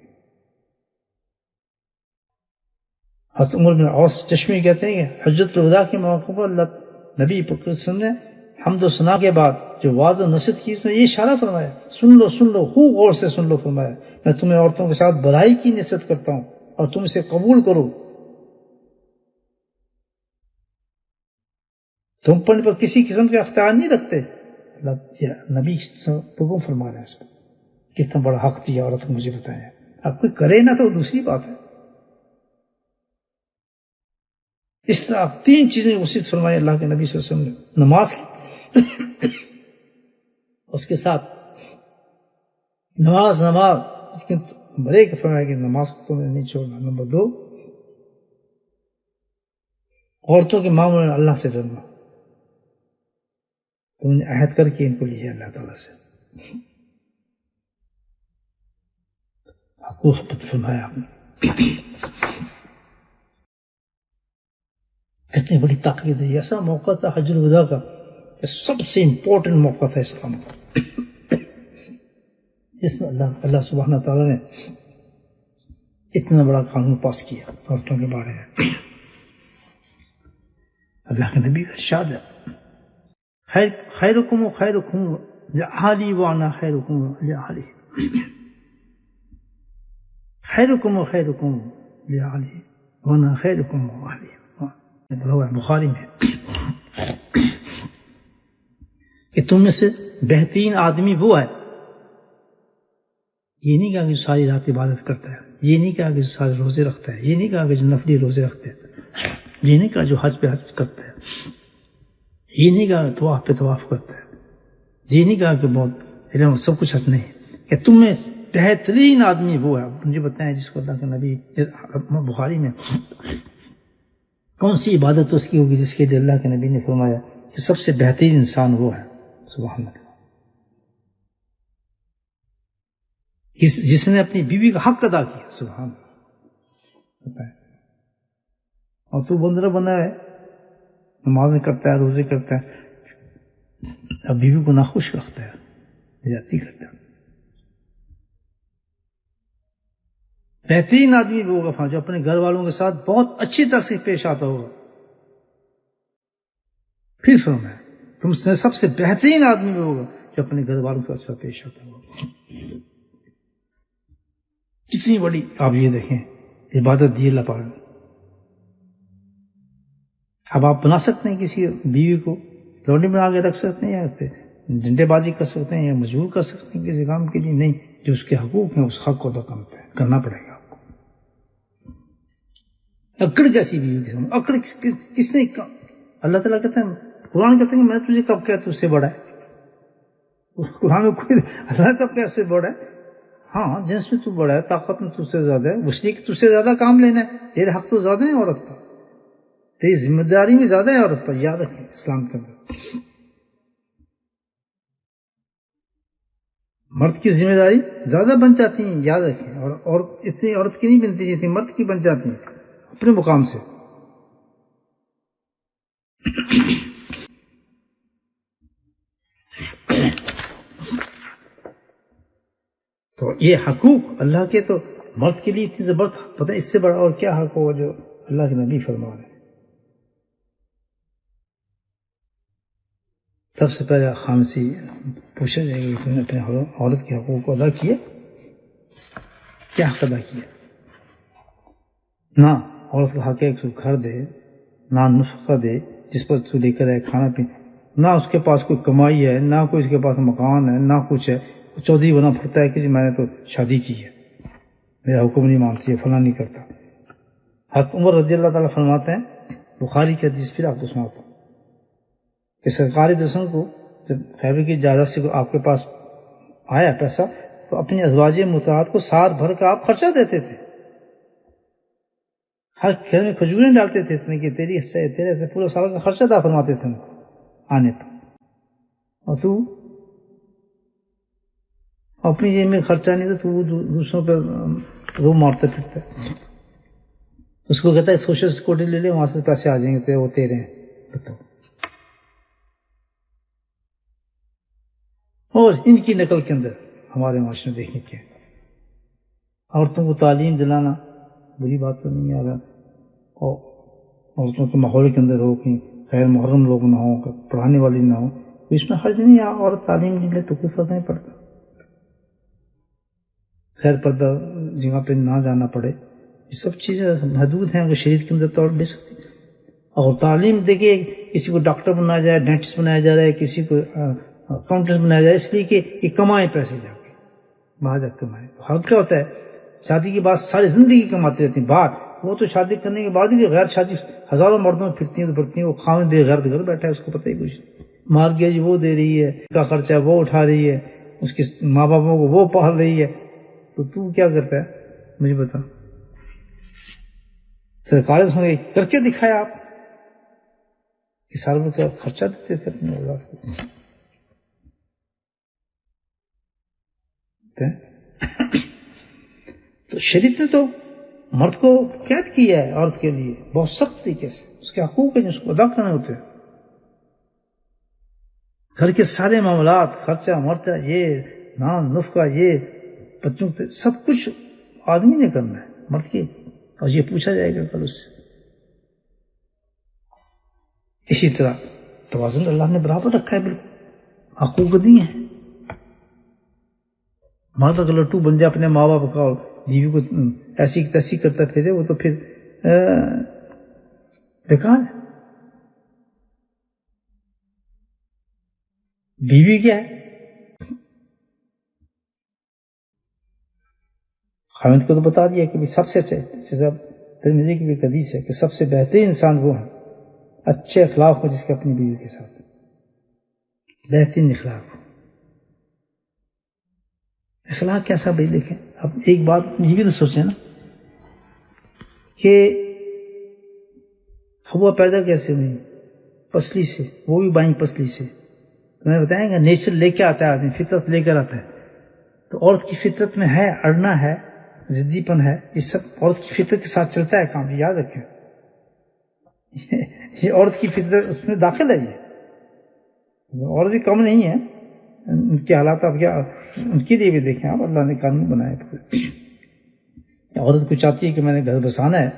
حضرت عمر بن عوص چشمی کہتے ہیں کہ حجۃ الوداع کے موقع پر اللہ نبی پاک صلی اللہ علیہ وسلم نے حمد و ثنا کے بعد جو واضح و نصیحت کی، اس میں یہ اشارہ فرمایا، سن لو خوب غور سے سن لو. فرمایا میں تمہیں عورتوں کے ساتھ بھلائی کی نصیحت کرتا ہوں اور تم اسے قبول کرو. تم پر کسی قسم کے اختیار نہیں رکھتے. نبی حکم فرما رہے ہیں اس پر. کتنا بڑا حق دیا عورت کو مجھے بتایا. اب کوئی کرے نہ تو دوسری بات ہے. اس طرح 3 چیزیں وصیت فرمائی اللہ کے نبی صلی اللہ علیہ وسلم نے. نماز کی، اس کے ساتھ نماز بڑے کے فرمایا کہ نماز کو تمہیں نہیں چھوڑنا. نمبر 2 عورتوں کے معاملے میں اللہ سے ڈرنا. تم نے عہد کر کے ان کو لیا اللہ تعالیٰ سے، حقوق فرمایا آپ نے. اتنی بڑی تاکید ہے. ایسا موقع تھا حج الوداع کا، سب سے امپورٹنٹ موقع تھا اسلام کا، جس میں اللہ سبحانہ تعالیٰ نے اتنا بڑا قانون پاس کیا عورتوں کے بارے میں. اللہ کے نبی کا ارشاد ہے خیرکم خیرکم لأہلی وانا خیرکم لأہلی، خیرکم خیرکم لأہلی وانا خیرکم لأہلی، بخاری میں کہ تم میں سے بہترین آدمی وہ ہے، یہ نہیں کہا کہ ساری رات عبادت کرتا ہے، یہ نہیں کہا کہ سارے روزے رکھتا ہے، یہ نہیں کہا کہ جو نفلی روزے رکھتے ہیں، یہ نہیں کہا جو حج پہ حج کرتا ہے، یہ نہیں کہا کہ طواف پہ طواف کرتا ہے، یہ نہیں کہا کہ بہت علم سب کچھ حج نہیں، کہ تم میں بہترین آدمی وہ ہے۔ مجھے بتائیں جس کو اللہ کے نبی بخاری میں کون سی عبادت اس کی ہوگی جس کے لیے اللہ کے نبی نے فرمایا کہ سب سے بہترین انسان وہ ہے؟ سبحان اللہ، جس نے اپنی بیوی کا حق ادا کیا، سبحان اللہ، اور تو بندر بنا ہے، نمازیں کرتا ہے، روزے کرتا ہے، اب بیوی کو ناخوش رکھتا ہے، زیادتی کرتا ہے۔ بہترین آدمی وہ ہوگا جو اپنے گھر والوں کے ساتھ بہت اچھی طرح سے پیش آتا ہوگا۔ پھر فرمایا تم سے سب سے بہترین آدمی وہ ہوگا جو اپنے گھر والوں کے ساتھ پیش آتا ہوگا۔ کتنی بڑی آپ یہ دیکھیں عبادت دی اللہ پاک نے۔ اب آپ بنا سکتے ہیں کسی بیوی کو لونڈی بنا کے رکھ سکتے ہیں، یا ڈنڈے بازی کر سکتے ہیں، یا مجبور کر سکتے ہیں کسی کام کے لیے؟ نہیں، جو اس کے حقوق ہیں اس حق کو ادا کرنا پڑے گا آپ کو۔ اکڑ کیسی بیوی کے سامنے؟ اکڑ کس نے؟ اللہ تعالیٰ کہتے ہیں، قرآن کہتے ہیں کہ میں تجھے کب کیا تجھ سے بڑا ہے؟ قرآن میں کوئی اللہ کب کیا سے بڑا ہے؟ ہاں، جنس میں تو بڑا ہے، طاقت میں تجھ سے زیادہ ہے، اس لیے کہ تجھ سے زیادہ کام لینا ہے، تیرے حق تو زیادہ ہیں عورت پر، تیری ذمہ داری بھی زیادہ ہے عورت پر، یاد رکھیں اسلام کے اندر مرد کی ذمہ داری زیادہ بن جاتی ہیں، یاد رکھیں، اور اتنی عورت کی نہیں بنتی جتنی مرد کی بن جاتی ہیں اپنے مقام سے۔ تو یہ حقوق اللہ کے تو مرد کے لیے اتنی زبردست، پتہ اس سے بڑا اور کیا حق ہوگا جو اللہ کے نبی فرما رہے ہیں۔ سب سے پہلے خامسی پوچھا جائے گا کہ تم نے اپنے عورت کے حقوق کو ادا کیا، کیا حق ادا کیا؟ نہ عورت کا حق ہے کہ گھر دے، نہ نفقہ دے جس پر تو لے کر آئے کھانا پینا، نہ اس کے پاس کوئی کمائی ہے، نہ کوئی اس کے پاس مکان ہے، نہ کچھ ہے، چودھری بنا پھرتا ہے کہ جی میں نے تو شادی کی ہے، میرا حکم نہیں مانتی ہے، فلاں نہیں کرتا۔ حضرت عمر رضی اللہ تعالیٰ فرماتے ہیں، بخاری کی حدیث پھر آپ کو سناتا ہوں، کہ سرکاری درسوں کو جب خیبر کی اجازت سے آپ کے پاس آیا پیسہ تو اپنی ازواج مطہرات کو سال بھر کا آپ خرچہ دیتے تھے، ہر گھر میں کھجوریں ڈالتے تھے اتنے کہ تیرے سے پورا سال کا خرچہ ادا فرماتے تھے آنے پر، اور تو اپنی جیب میں خرچہ نہیں تھا تو وہ دوسروں پہ رو مارتے پھرتے، اس کو کہتا ہے سوشل سیکورٹی لے لے، وہاں سے پیسے آ جائیں گے وہ تیرے ہیں، بتاؤ۔ اور ان کی نقل کے اندر ہمارے معاشرے میں دیکھنے کے عورتوں کو تعلیم دلانا بری بات تو نہیں، آ رہا، اور عورتوں کے ماحول کے اندر ہو کہ غیر محرم لوگ نہ ہوں، پڑھانے والی نہ ہوں، تو اس میں حرج نہیں، عورت تعلیم نہیں لے تو کوئی فرق نہیں پڑتا، خیر پردہ جگہ پہ نہ جانا پڑے، یہ سب چیزیں حدود ہیں، اگر شریعت کے اندر طور لے سکتی۔ اور تعلیم دیکھیے کسی کو ڈاکٹر بنایا جائے، ڈینٹسٹ بنایا جا رہا ہے، کسی کو اکاؤنٹنٹ بنایا جائے، اس لیے کہ یہ کمائیں پیسے جا کے باہر جا کے کمائیں۔ حق کیا ہوتا ہے؟ شادی کے بعد ساری زندگی کماتے رہتی ہیں، بعد وہ تو شادی کرنے کے بعد بھی غیر شادی ہزاروں مردوں میں پھرتی ہیں تو پھرتی ہیں، وہ خامد بے غرض گھر بیٹھا ہے، اس کو پتہ ہی کچھ نہیں، مارگیج وہ دے رہی ہے، کا خرچہ وہ اٹھا رہی ہے، اس کے ماں باپوں کو وہ پال رہی ہے، تو کیا کرتا ہے مجھے بتا؟ سرکاری ہوں گے کر کے دکھایا آپ کہ سال بھر کا خرچہ دیتے تھے اپنے اولاد کو۔ تو شریعت نے تو مرد کو قید کیا ہے عورت کے لیے بہت سخت طریقے سے، اس کے حقوق ہیں جس کو ادا کرنے ہوتے ہیں، گھر کے سارے معاملات، خرچہ مرچہ، یہ نان نفقہ، یہ بچوں کے سب کچھ آدمی نے کرنا ہے مرد کی، اور یہ پوچھا جائے گا کل اس سے۔ اسی طرح توازن اللہ نے برابر رکھا ہے، بالکل حقوق دی ہیں. مرد اگر لٹو بن جائے اپنے ماں باپ کا اور بیوی کو ایسی تیسی کرتا پھرے، وہ تو پھر بیکار ہے. بیوی کیا ہے؟ خاوند کو تو بتا دیا کہ سب سے اچھے، ترمذی کی بھی حدیث ہے کہ سب سے بہترین انسان وہ ہے اچھے اخلاق ہو جس کے اپنی بیوی کے ساتھ بہترین اخلاق ہو. اخلاق کیسا بھائی دیکھیں. اب ایک بات یہ بھی تو سوچیں نا کہ ہوا پیدا کیسے ہوئی؟ پسلی سے، وہ بھی بائیں پسلی سے. میں بتائیں گا نیچر لے کے آتا ہے آدمی، فطرت لے کر آتا ہے. تو عورت کی فطرت میں ہے اڑنا ہے، ضدی پن ہے، یہ سب عورت کی فطرت کے ساتھ چلتا ہے کام. یاد رکھیں یہ عورت کی فطرت اس میں داخل ہے. یہ عورت بھی کم نہیں ہے، ان کے حالات آپ کیا ان کے لیے بھی دیکھیں آپ، اللہ نے قانون بنائے. عورت کو چاہتی ہے کہ میں نے گھر بسانا ہے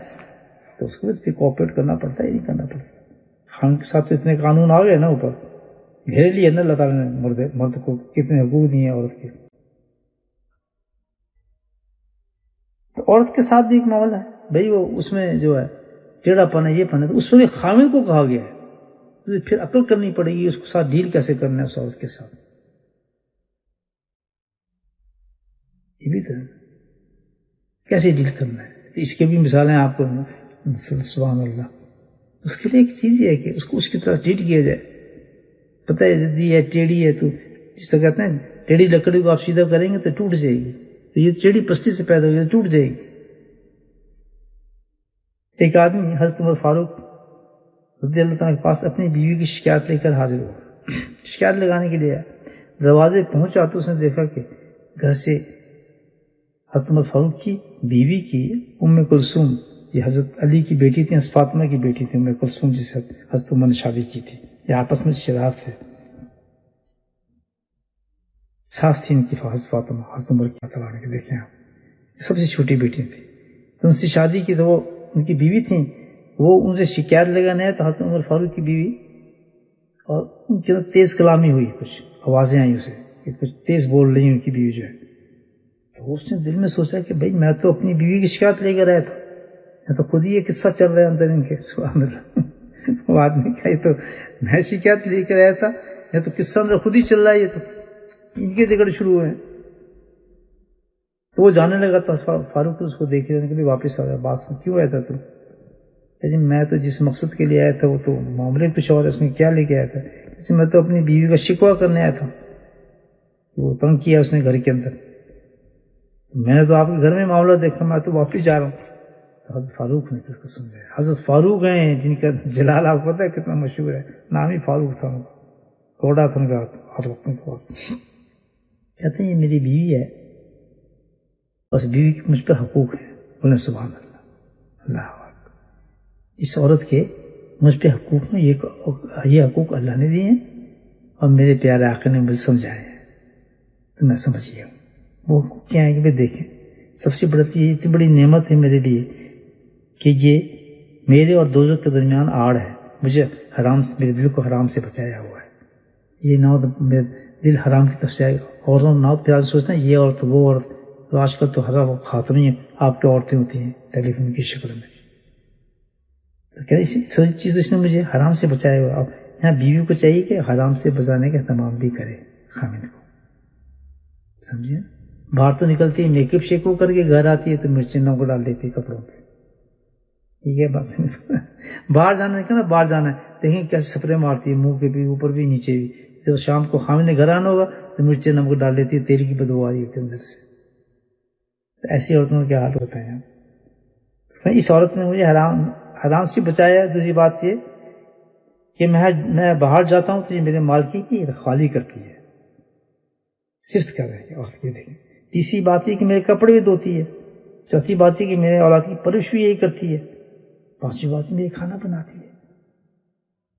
تو اس کو بھی کوآپریٹ کرنا پڑتا ہے، نہیں کرنا پڑتا. خان کے ساتھ تو اتنے قانون آ گئے نا اوپر، گھیر لیے نا اللہ تعالیٰ نے مرد کو کتنے حقوق دیے ہیں عورت کے. تو عورت کے ساتھ بھی ایک معاملہ ہے بھائی، وہ اس میں جو ہے ٹیڑھا پن ہے، یہ پن ہے، تو اس میں بھی خاوند کو کہا گیا ہے. تو پھر عقل کرنی پڑے گی اس کے ساتھ ڈیل کیسے کرنا ہے اس عورت کے ساتھ. یہ بھی تو کیسے ڈیل کرنا ہے. اس کے بھی مثالیں آپ کو سبحان اللہ. اس کے لیے ایک چیز یہ ہے کہ اس کو اس کی طرح ٹریٹ کیا جائے. پتہ ہے ضدی ہے، ٹیڑھی ہے، تو جس طرح کہتے ہیں ٹیڑھی لکڑی کو آپ سیدھا کریں گے تو ٹوٹ جائے گی. تو یہ ٹیڑھی پسلی سے پیدا ہوئی تو ٹوٹ جائے گی. ایک آدمی حضرت عمر فاروق رضی اللہ تعالیٰ کے پاس اپنی بیوی کی شکایت لے کر حاضر ہوا. شکایت لگانے کے لیے دروازے پہنچا تو اس نے دیکھا کہ گھر سے حضرت عمر فاروق کی بیوی کی ام کلثوم، یہ حضرت علی کی بیٹی تھی، حضرت فاطمہ کی بیٹی تھی ام کلثوم، جس سے حضرت عمر نے شادی کی تھی. یہ آپس میں شرارت تھے. ساس تھی ان کی حضرت فاطمہ، حضرت عمر کی تعالیٰ کے دیکھیں آپ، سب سے چھوٹی بیٹی تھی. تو ان سے شادی کی تو وہ ان کی بیوی تھیں، وہ ان سے شکایت لگانے آئے تو حضرت عمر فاروق کی بیوی، اور ان کی تیز کلامی ہوئی، کچھ آوازیں آئیں اسے کہ کچھ تیز بول رہی ان کی بیوی جو ہے. تو اس نے دل میں سوچا کہ بھائی میں تو اپنی بیوی کی شکایت لے کر آیا تھا، یا تو خود ہی یہ قصہ چل رہا ہے اندر ان کے. سبحان اللہ. وہ آدمی کہا یہ تو میں شکایت لے کر آیا تھا، یا تو قصہ اندر خود ہی چل رہا ہے، یہ تو ان کے جگڑ شروع ہوئے ہیں. تو وہ جانے لگا تھا. فاروق اس کو دیکھ رہے کہ واپس آ گیا. بات کیوں آیا تھا تو؟ لیکن میں تو جس مقصد کے لیے آیا تھا وہ تو معاملے کچھ اور ہے. اس نے کیا لے کے آیا تھا؟ میں تو اپنی بیوی کا شکوہ کرنے آیا تھا، وہ تنگ کیا اس نے گھر کے اندر. میں نے تو آپ کے گھر میں معاملہ دیکھا، میں تو واپس جا رہا ہوں. حضرت فاروق نے پھر کو سمجھایا. حضرت فاروق ہیں جن کا جلال آپ کو پتہ ہے کتنا مشہور ہے، نام ہی فاروق تھا، کوڑا تھا ان کا ہر وقت کے پاس. کہتے ہیں یہ میری بیوی ہے، بس بیوی کے مجھ پر حقوق ہیں. بولے سبحان اللہ. اللہ اس عورت کے مجھ پہ حقوق ہیں، یہ حقوق اللہ نے دیے ہیں اور میرے پیارے آقا نے مجھے سمجھائے ہیں. تو میں سمجھ گیا ہوں وہ کیا ہے کہ دیکھیں سب سے بڑی اتنی بڑی نعمت ہے میرے لیے کہ یہ میرے اور دوزخ کے درمیان آڑ ہے. مجھے حرام سے، میرے دل کو حرام سے بچایا ہوا ہے. یہ نہ ہو میرا دل حرام کی طرف جائے گا. عورتوں نہ پیار سوچنا یہ عورت وہ عورت. تو آج کل تو ہر خاتون ہی آپ کی عورتیں ہوتی ہیں ٹیلی فون کی شکل میں. تو کیا ساری چیز اس نے مجھے حرام سے بچایا ہوا. اب یہاں بیوی کو چاہیے کہ حرام سے بچانے کا اہتمام بھی کرے خامد کو. سمجھے؟ باہر تو نکلتی ہے میک اپ شیک کر کے گھر آتی ہے تو مرچیں نو کو ڈال دیتی ہے کپڑوں پہ. ٹھیک ہے بات. باہر جانا ہے نا، باہر جانا ہے دیکھیں کیسے سپرے مارتی ہے منہ کے بھی، اوپر بھی نیچے بھی. جب شام کو خامد نے گھر آنا ہوگا تو مرچیں نمک ڈال دیتی ہے، تیل کی بدبو آ رہی ہوتی ہے اندر سے. ایسی عورتوں کا کیا حال ہوتا ہے. اس عورت نے مجھے حرام سے بچایا. دوسری بات یہ کہ میں باہر جاتا ہوں تو یہ میرے مالکی کی رکھوالی کرتی ہے، صفت کر رہے ہیں عورت کی. دیکھیں تیسری بات یہ کہ میرے کپڑے بھی دھوتی ہے. چوتھی بات یہ کہ میرے اولاد کی پرورش بھی یہی کرتی ہے. پانچویں بات میرے کھانا بناتی ہے.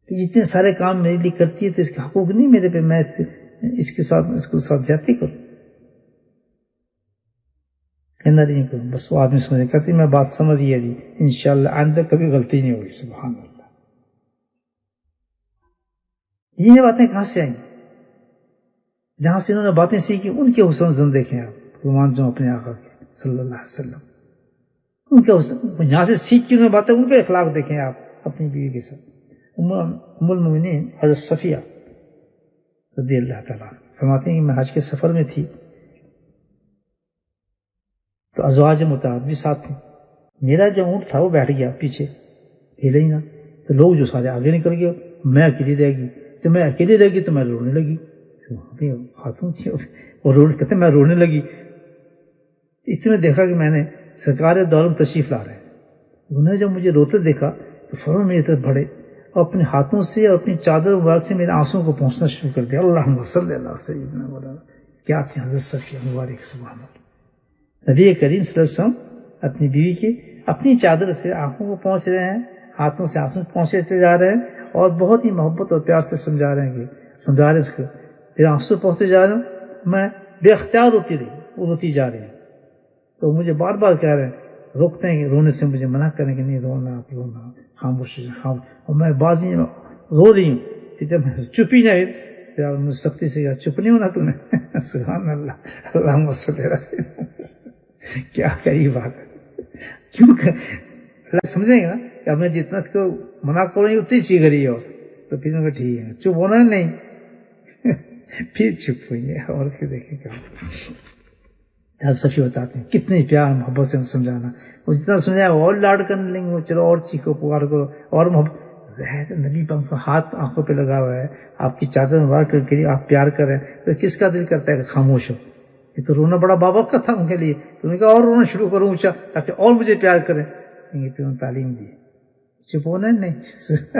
تو اتنے سارے کام میرے لیے کرتی ہے تو اس کے حقوق نہیں میرے پہ میں اس کے ساتھ زیادتی کروں؟ کہنا نہیں کروں. بس وہ آدمی سمجھے کہتی میں بات سمجھ گیا جی، انشاءاللہ آئندہ کبھی غلطی نہیں ہوگی. سبحان اللہ. یہ باتیں کہاں سے آئیں؟ جہاں سے انہوں نے باتیں سیکھی ان کے حسن زن دیکھیں آپ، گمان جو اپنے آقا کے صلی اللہ علیہ وسلم، ان کے حسن جہاں سے سیکھ کی انہوں نے باتیں، ان کے اخلاق دیکھیں آپ اپنی بیوی کے ساتھ۔ ام المؤمنین حضرت صفیہ رضی اللہ تعالیٰ فرماتے ہیں کہ میں حج کے سفر میں تھی تو ازواج متعدد بھی ساتھ تھیں، میرا جو اونٹ تھا وہ بیٹھ گیا پیچھے، ہلا ہی نہ، تو لوگ جو سارے آگے نکل گئے، میں اکیلی رہ گئی، تو میں اکیلی رہ گئی تو میں رونے لگی، وہاں پہ خاتون تھی اور کہتے میں رونے لگی، اس میں دیکھا کہ میں نے سرکار دو عالم تشریف لا رہے ہیں، انہوں نے جب مجھے روتے دیکھا تو فوراً میری طرف بڑھے اور اپنے ہاتھوں سے اور اپنی چادر مبارک سے میرے آنسوں کو پہنچنا شروع کر دیا۔ اللہم صلی اللہ سیدنا مولانا، کیا تھی حضرت صفیہ مبارک، سبحان اللہ۔ نبی کریم صلی اللہ علیہ وسلم اپنی بیوی کی اپنی چادر سے آنکھوں کو پہنچ رہے ہیں، ہاتھوں سے آنسو پہنچتے جا رہے ہیں اور بہت ہی محبت اور پیار سے سمجھا رہے ہیں، سمجھا رہے ہیں اس کو، پھر آنسو پہنچتے جا رہے ہیں، میں بے اختیار روتی رہی، وہ روتی جا رہی ہے، تو مجھے بار بار کہہ رہے ہیں، روکتے ہیں کہ رونے سے مجھے منع کریں کہ نہیں رونا، آپ رونا، خاموش خاموش، اور میں بازی رو رہی ہوں، کہ جب چپ ہی نہیں، پھر مجھے سختی سے کہا چپ نہیں ہونا تم نے، سبحان اللہ، اللہم صلی اللہ علیہ وسلم، کیا کئی بات ہے، کیوں اللہ سمجھیں گے نا کہ اب میں جتنا اس کو منع کروں گی اتنی چیخ رہی ہے، اور تو پھر میں ٹھیک ہے چپ ہونا نہیں، پھر چپ ہوئی ہے، اور اس کے دیکھیں کیا صفی بتاتے ہیں کتنے پیار محبت سے سمجھانا، وہ جتنا سمجھایا وہ اور لاڈ کرنے لیں گے، وہ چلو اور چیخو پکار کرو اور محبت، زہر نبی پاک کا ہاتھ آنکھوں پہ لگا ہوا ہے، آپ کی چادر مبارک کر کے آپ پیار کر رہے ہیں، تو کس کا دل کرتا ہے کہ خاموش ہو؟ یہ تو رونا بڑا بابک کا تھا ان کے لیے، تو نے کہا اور رونا شروع کروں اونچا تاکہ اور مجھے پیار کریں، یہ پھر تعلیم دی، چپ ہونا نہیں،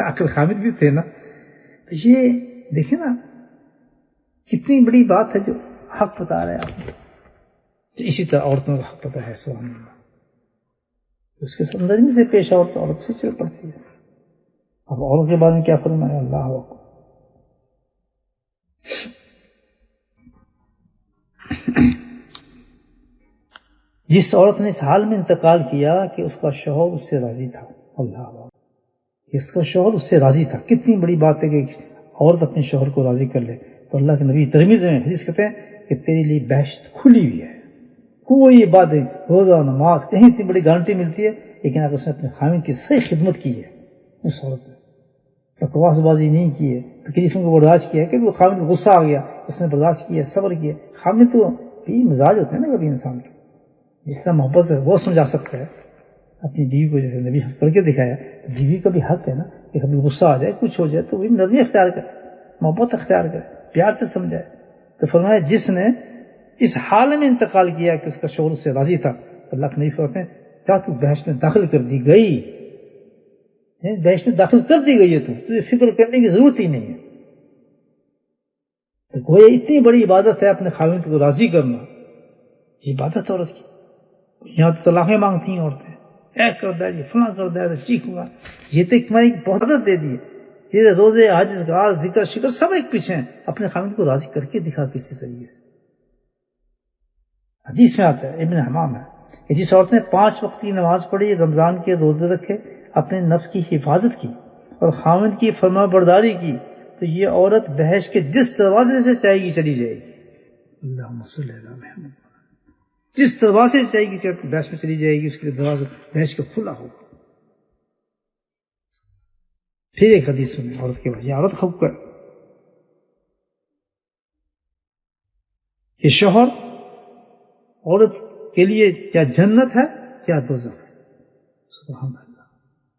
عقل حامد بھی تھے نا، تو یہ دیکھیں نا کتنی بڑی بات ہے جو حق بتا رہے ہیں آپ، اسی طرح عورتوں کا حق پتہ ہے، سبحان اللہ، اس کے سندرمی سے پیش عورت عورت سے چل پڑتی ہے۔ اب عورت کے بارے میں کیا فرمایا، اللہ اکبر، جس عورت نے اس حال میں انتقال کیا کہ اس کا شوہر اس سے راضی تھا، اللہ اکبر، اس کا شوہر اس سے راضی تھا، کتنی بڑی بات ہے کہ عورت اپنے شوہر کو راضی کر لے، تو اللہ کے نبی ترمذی میں حدیث کہتے ہیں کہ تیرے لیے بہشت کھلی ہوئی ہے، کوئی بات نہیں، روزہ نماز کہیں اتنی بڑی گارنٹی ملتی ہے، لیکن اگر اس نے اپنے خامن کی صحیح خدمت کی ہے، اس عورت نے بکواس بازی نہیں کی ہے، تکلیفوں کو برداشت کیا ہے، کہ وہ خامن کو غصہ آ گیا، اس نے برداشت کیا، صبر کیا، خامن تو بھی مزاج ہوتے ہیں نا کبھی انسان کے، جس طرح محبت سے وہ سمجھا سکتا ہے اپنی بیوی کو، جیسے نبی کر کے دکھایا، بیوی کا بھی حق ہے نا کہ کبھی غصہ آ جائے، کچھ ہو جائے تو وہ نرمی اختیار کرے، محبت اختیار کرے، پیار سے سمجھائے، تو فرمایا جس نے اس حال میں انتقال کیا کہ اس کا شوہر اس سے راضی تھا، اللہ کے نبی فرماتے ہیں کیا تو بحث میں داخل کر دی گئی، بحث میں داخل کر دی گئی ہے، تجھے فکر کرنے کی ضرورت ہی نہیں ہے، تو گویا اتنی بڑی عبادت ہے اپنے خاوند کو راضی کرنا، یہ عبادت عورت کی، یہاں تو طلاقیں مانگتی ہیں عورتیں، اے کر دے جی فلاں کر دے تو چیخوں گا، یہ تو تمہاری بہت عادت دے دی ہے، یہ روزے حج ذکر شکر سب ایک پیچھے ہیں، اپنے خاوند کو راضی کر کے دکھا کسی طریقے سے۔ حدیث میں آتا ہے، ابن حمام ہے کہ جس عورت نے 5 وقت کی نماز پڑھی، رمضان کے روزے رکھے، اپنے نفس کی حفاظت کی اور خاوند کی فرما برداری کی، تو یہ عورت بحشت کے جس دروازے سے چاہے گی چلی جائے گی، اللہم صلی اللہ محمد، جس دروازے سے چاہے گی بحشت میں چلی جائے گی، اس کے لیے دروازہ بحشت کا کھلا ہوگا۔ پھر ایک حدیث میں عورت کے بارے، یہ عورت خوب کر، یہ شوہر عورت کے لیے یا جنت ہے یا دوزخ ہے، سبحان اللہ،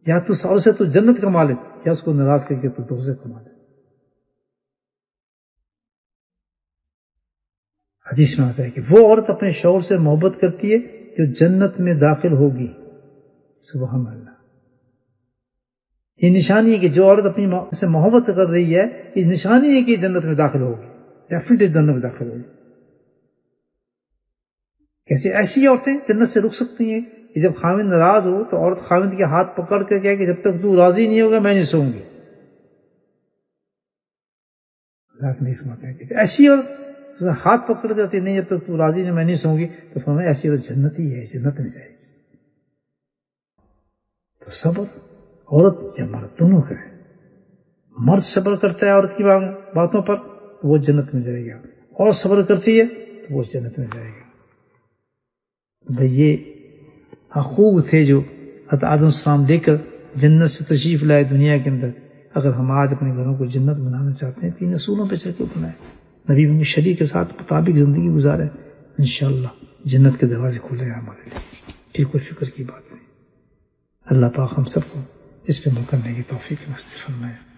یا تو عورت سے تو جنت کا مالک، یا اس کو ناراض کر کے تو دوزخ کا مالک۔ حدیث میں آتا ہے کہ وہ عورت اپنے شوہر سے محبت کرتی ہے جو جنت میں داخل ہوگی، سبحان اللہ، یہ نشانی ہے کہ جو عورت اپنی سے محبت کر رہی ہے، یہ نشانی ہے کہ جنت میں داخل ہوگی، ڈیفینیٹلی جنت میں داخل ہوگی۔ کیسے ایسی عورتیں جنت سے رک سکتی ہیں کہ جب خاوند ناراض ہو تو عورت خاوند کے ہاتھ پکڑ کر کہے کہ جب تک تو راضی نہیں ہوگا میں نہیں سوؤں گی، اللہ نہیں فرماتا ہے کہ ایسی عورت ہاتھ پکڑ کرتی نہیں جب تک تو راضی نہیں میں نہیں سوؤں گی، تو فرمایا ایسی عورت جنت ہی ہے، جنت میں جائے گی۔ تو صبر عورت یا مرد دونوں کرے، مرد صبر کرتا ہے عورت کی باتوں پر تو وہ جنت میں جائے گا، اور صبر کرتی ہے تو وہ جنت میں جائے گا۔ بھئی یہ حقوق تھے جو حضرت آدم السلام لے کر جنت سے تشریف لائے دنیا کے اندر۔ اگر ہم آج اپنے گھروں کو جنت بنانا چاہتے ہیں تو ان اصولوں پہ چل کے بنائیں، نبی کی شریعت کے ساتھ مطابق زندگی گزاریں، انشاءاللہ جنت کے دروازے کھلے ہیں ہمارے لیے، پھر کوئی فکر کی بات نہیں۔ اللہ پاک ہم سب کو اس پہ عمل کرنے کی توفیق نصیب فرمائے۔